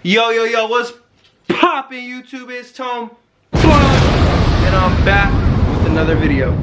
Yo, yo, yo, what's poppin', YouTube? It's Tome, and I'm back with another video.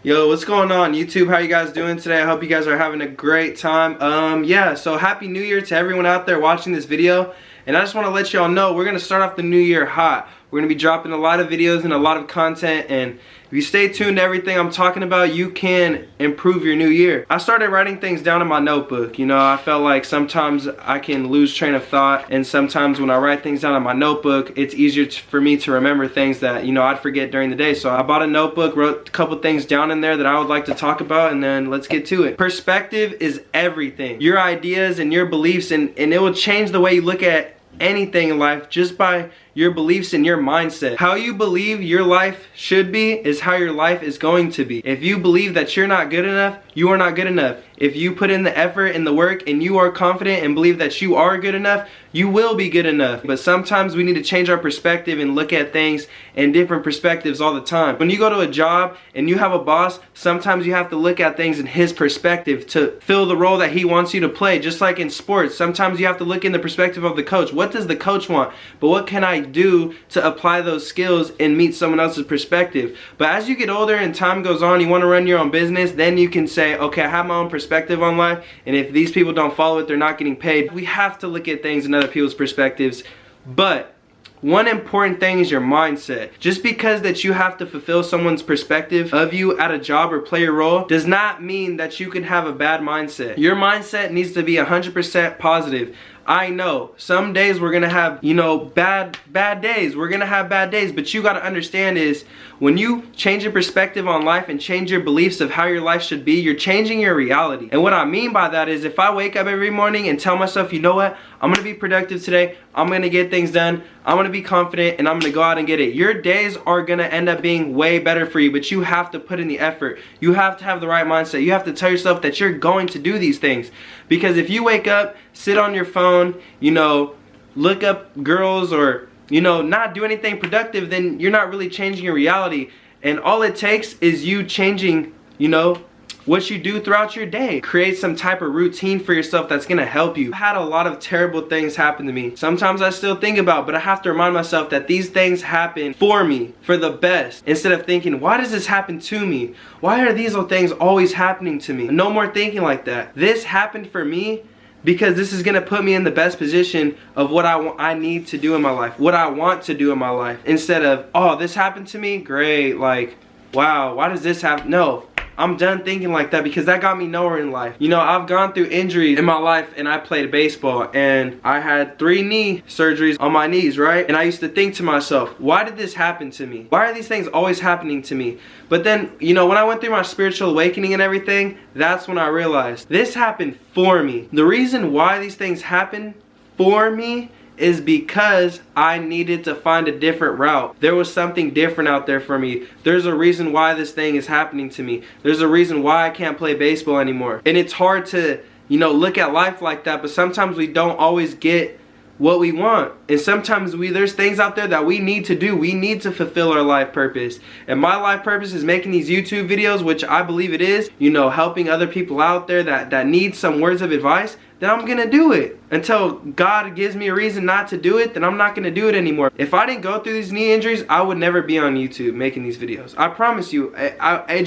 Yo, what's going on, YouTube? How you guys doing today? I hope you guys are having a great time. Yeah, so happy New Year to everyone out there watching this video. And I just want to let y'all know we're going to start off the new year hot. We're going to be dropping a lot of videos and a lot of content, and if you stay tuned to everything I'm talking about, you can improve your new year. I started writing things down in my notebook. You know, I felt like sometimes I can lose train of thought, and sometimes when I write things down in my notebook, it's easier for me to remember things that, you know, I'd forget during the day. So I bought a notebook, wrote a couple things down in there that I would like to talk about, and then let's get to it. Perspective is everything. Your ideas and your beliefs, and it will change the way you look at anything in life just by your beliefs and your mindset. How you believe your life should be is how your life is going to be. If you believe that you're not good enough, you are not good enough. If you put in the effort and the work and you are confident and believe that you are good enough, you will be good enough. But sometimes we need to change our perspective and look at things in different perspectives all the time. When you go to a job and you have a boss, sometimes you have to look at things in his perspective to fill the role that he wants you to play. Just like in sports, sometimes you have to look in the perspective of the coach. What does the coach want? But what can I do to apply those skills and meet someone else's perspective? But as you get older and time goes on, you want to run your own business, then you can say, okay, I have my own perspective on life, and if these people don't follow it, they're not getting paid. We have to look at things in other people's perspectives. But one important thing is your mindset. Just because that you have to fulfill someone's perspective of you at a job or play a role does not mean that you can have a bad mindset. Your mindset needs to be 100% positive. I know some days we're gonna have, you know, bad days. We're gonna have bad days, but you gotta understand is when you change your perspective on life and change your beliefs of how your life should be, you're changing your reality. And what I mean by that is if I wake up every morning and tell myself, you know what, I'm gonna be productive today, I'm gonna get things done, I'm gonna be confident, and I'm gonna go out and get it. Your days are gonna end up being way better for you, but you have to put in the effort. You have to have the right mindset. You have to tell yourself that you're going to do these things. Because if you wake up, sit on your phone, you know, look up girls, or, you know, not do anything productive, then you're not really changing your reality. And all it takes is you changing, you know, what you do throughout your day. Create some type of routine for yourself that's gonna help you. I've had a lot of terrible things happen to me. Sometimes I still think about, but I have to remind myself that these things happen for me, for the best. Instead of thinking, why does this happen to me? Why are these things always happening to me? No more thinking like that. This happened for me because this is gonna put me in the best position of what I need to do in my life, what I want to do in my life. Instead of, oh, this happened to me, great, like, wow, why does this happen? No. I'm done thinking like that because that got me nowhere in life. You know, I've gone through injuries in my life, and I played baseball, and I had 3 knee surgeries on my knees, right? And I used to think to myself, why did this happen to me? Why are these things always happening to me? But then, you know, when I went through my spiritual awakening and everything, that's when I realized this happened for me. The reason why these things happen for me is because I needed to find a different route. There was something different out there for me. There's a reason why this thing is happening to me. There's a reason why I can't play baseball anymore. And it's hard to, you know, look at life like that, but sometimes we don't always get what we want. And sometimes there's things out there that we need to do. We need to fulfill our life purpose. And my life purpose is making these YouTube videos, which I believe it is, you know, helping other people out there that need some words of advice. Then I'm gonna do it. Until God gives me a reason not to do it, then I'm not gonna do it anymore. If I didn't go through these knee injuries, I would never be on YouTube making these videos. I promise you, it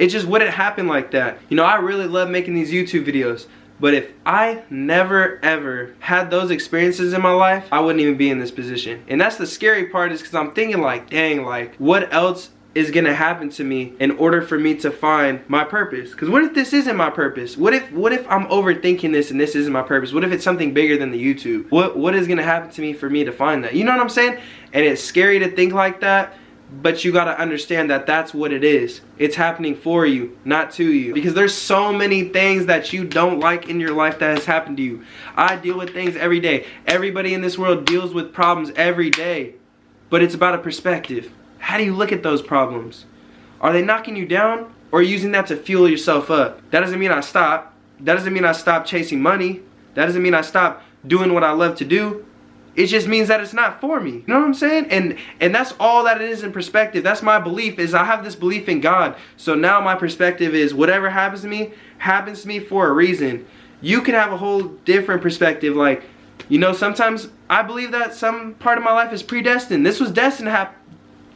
just wouldn't happen like that. You know, I really love making these YouTube videos. But if I never ever had those experiences in my life, I wouldn't even be in this position. And that's the scary part, is because I'm thinking like, dang, like what else is gonna happen to me in order for me to find my purpose? Because what if this isn't my purpose? What if I'm overthinking this and this isn't my purpose? What if it's something bigger than the YouTube? What is gonna happen to me for me to find that? You know what I'm saying? And it's scary to think like that, but you gotta understand that that's what it is. It's happening for you, not to you. Because there's so many things that you don't like in your life that has happened to you. I deal with things every day. Everybody in this world deals with problems every day. But it's about a perspective. How do you look at those problems? Are they knocking you down, or are you using that to fuel yourself up? That doesn't mean I stop. That doesn't mean I stop chasing money. That doesn't mean I stop doing what I love to do. It just means that it's not for me. You know what I'm saying? And that's all that it is in perspective. That's my belief, is I have this belief in God. So now my perspective is whatever happens to me for a reason. You can have a whole different perspective, like You know, sometimes I believe that some part of my life is predestined. This was destined to happen.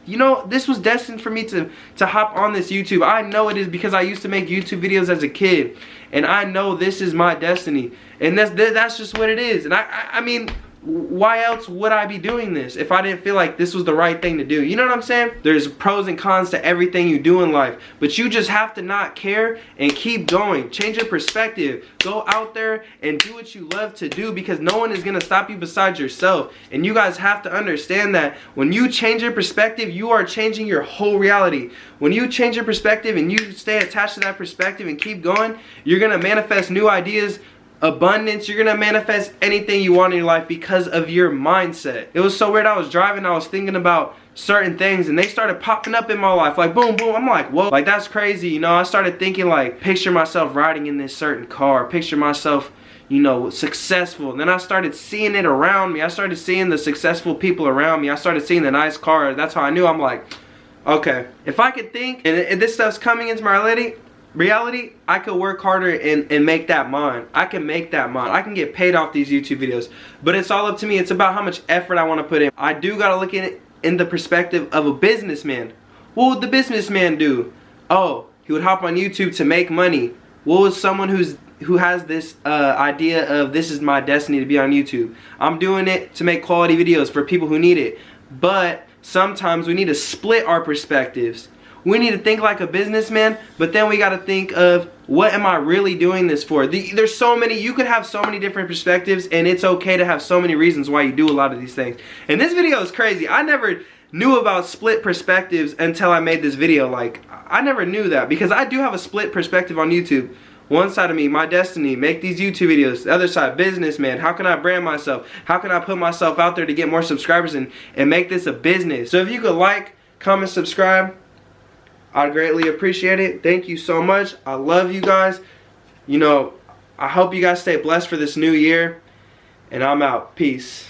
You know, this was destined for me to hop on this YouTube. I know it is because I used to make YouTube videos as a kid. And I know this is my destiny. And that's just what it is. And I mean, why else would I be doing this if I didn't feel like this was the right thing to do? You know what I'm saying? There's pros and cons to everything you do in life, but you just have to not care and keep going. Change your perspective. Go out there and do what you love to do, because no one is going to stop you besides yourself. And you guys have to understand that when you change your perspective, you are changing your whole reality. When you change your perspective and you stay attached to that perspective and keep going, you're going to manifest new ideas, abundance. You're gonna manifest anything you want in your life because of your mindset. It was so weird. I was driving, I was thinking about certain things, and they started popping up in my life, like boom boom. I'm like, whoa, like that's crazy. You know, I started thinking, like, picture myself riding in this certain car, picture myself, you know, successful. And then I started seeing it around me. I started seeing the successful people around me. I started seeing the nice car. That's how I knew. I'm like, okay, if I could think and this stuff's coming into my reality, I could work harder and make that mine. I can make that mine. I can get paid off these YouTube videos. But it's all up to me. It's about how much effort I want to put in. I do got to look at it in the perspective of a businessman. What would the businessman do? Oh, he would hop on YouTube to make money. What would someone who has this idea of this is my destiny to be on YouTube? I'm doing it to make quality videos for people who need it. But sometimes we need to split our perspectives. We need to think like a businessman, but then we got to think of, what am I really doing this for? There's so many, you could have so many different perspectives, and it's okay to have so many reasons why you do a lot of these things. And this video is crazy. I never knew about split perspectives until I made this video. Like, I never knew that, because I do have a split perspective on YouTube. One side of me, my destiny, make these YouTube videos. The other side, businessman. How can I brand myself? How can I put myself out there to get more subscribers and make this a business? So if you could like, comment, subscribe, I'd greatly appreciate it. Thank you so much. I love you guys. You know, I hope you guys stay blessed for this new year. And I'm out. Peace.